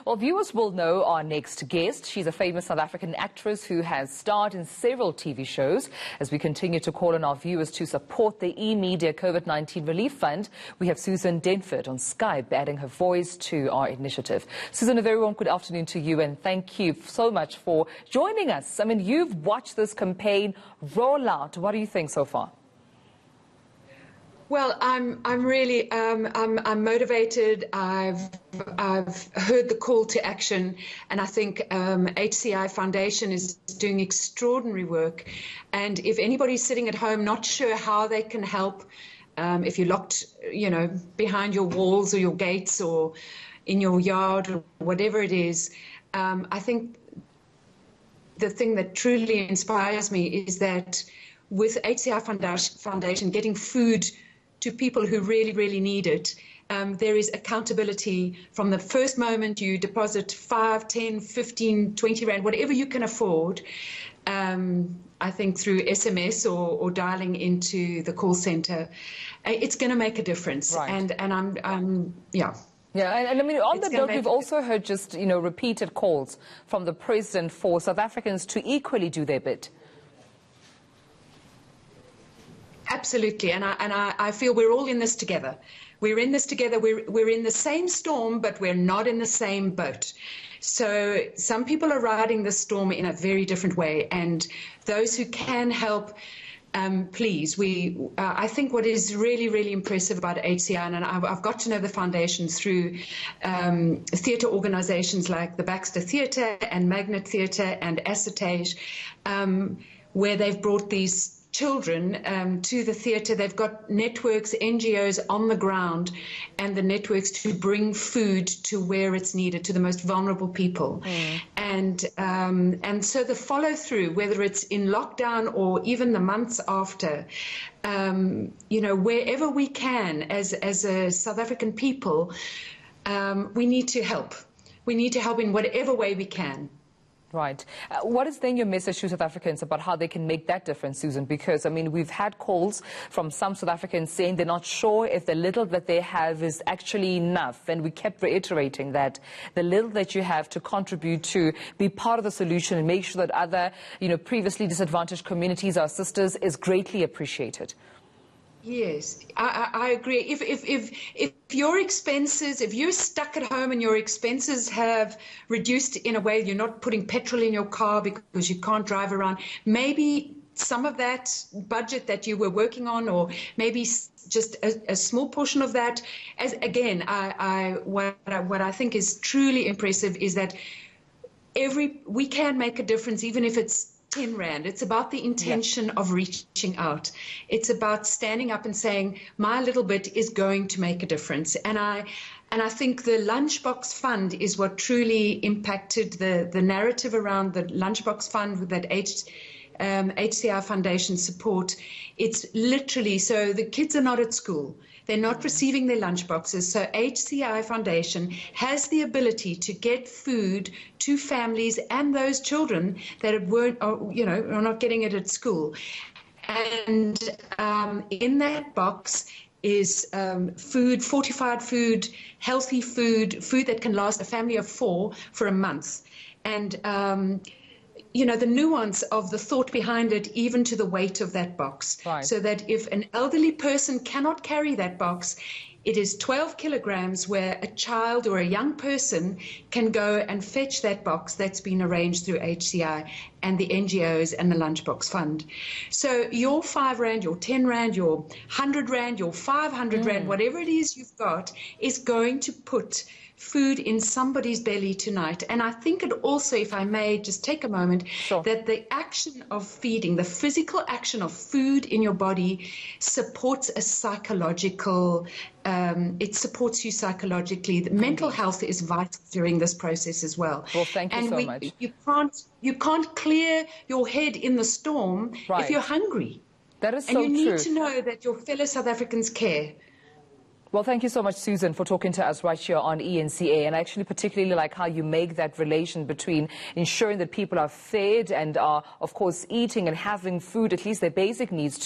Well, viewers will know our next guest. She's a famous South African actress who has starred in several TV shows. As we continue to call on our viewers to support the eMedia COVID-19 Relief Fund, we have Susan Danford on Skype adding her voice to our initiative. Susan, a very warm good afternoon to you, and thank you so much for joining us. I mean, you've watched this campaign roll out. What do you think so far? Well, I'm really I'm motivated. I've heard the call to action, and I think HCI Foundation is doing extraordinary work. And if anybody's sitting at home not sure how they can help, if you're locked, behind your walls or your gates or in your yard or whatever it is, I think the thing that truly inspires me is that with HCI Foundation getting food to people who really, really need it, there is accountability from the first moment you deposit 5, 10, 15, 20 rand, whatever you can afford, I think through SMS or dialing into the call center, it's going to make a difference. Right. And yeah. Yeah, and I mean, on that note, we've also heard just, repeated calls from the President for South Africans to equally do their bit. Absolutely, and I feel we're all in this together. We're in this together. We're in the same storm, but we're not in the same boat. So some people are riding the storm in a very different way, and those who can help, please. I think what is really, really impressive about HCI, and I've got to know the foundation through theatre organisations like the Baxter Theatre and Magnet Theatre and Acetage, where they've brought these children to the theatre. They've got networks, NGOs on the ground, and the networks to bring food to where it's needed, to the most vulnerable people. And so the follow through, whether it's in lockdown or even the months after, wherever we can as a South African people, we need to help. We need to help in whatever way we can. Right. What is then your message to South Africans about how they can make that difference, Susan? Because, I mean, we've had calls from some South Africans saying they're not sure if the little that they have is actually enough. And we kept reiterating that the little that you have to contribute to be part of the solution and make sure that other, previously disadvantaged communities, our sisters, is greatly appreciated. Yes, I agree. If your expenses, if you're stuck at home and your expenses have reduced in a way, you're not putting petrol in your car because you can't drive around, maybe some of that budget that you were working on, or maybe just a small portion of that. As again, what I think is truly impressive is that we can make a difference, even if it's 10 rand. It's about the intention of reaching out. It's about standing up and saying, my little bit is going to make a difference. And I think the Lunchbox Fund is what truly impacted the narrative around the Lunchbox Fund that HCI Foundation support. It's literally, so the kids are not at school. They're not receiving their lunchboxes. So HCI Foundation has the ability to get food to families and those children that are not getting it at school. And in that box is food, fortified food, healthy food, food that can last a family of 4 for a month. And the nuance of the thought behind it, even to the weight of that box. Right. So that if an elderly person cannot carry that box, it is 12 kilograms where a child or a young person can go and fetch that box that's been arranged through HCI and the NGOs and the Lunchbox Fund. So your 5 rand, your 10 rand, your 100 rand, your 500 rand, whatever it is you've got, is going to put food in somebody's belly tonight. And I think it also, if I may just take a moment, that the action of feeding, the physical action of food in your body supports a psychological, it supports you psychologically. The mental health is vital during this process as well. Well, thank you so much. You can't clear your head in the storm if you're hungry. That is so true. And you need to know that your fellow South Africans care. Well, thank you so much, Susan, for talking to us right here on ENCA. And I actually particularly like how you make that relation between ensuring that people are fed and are, of course, eating and having food, at least their basic needs,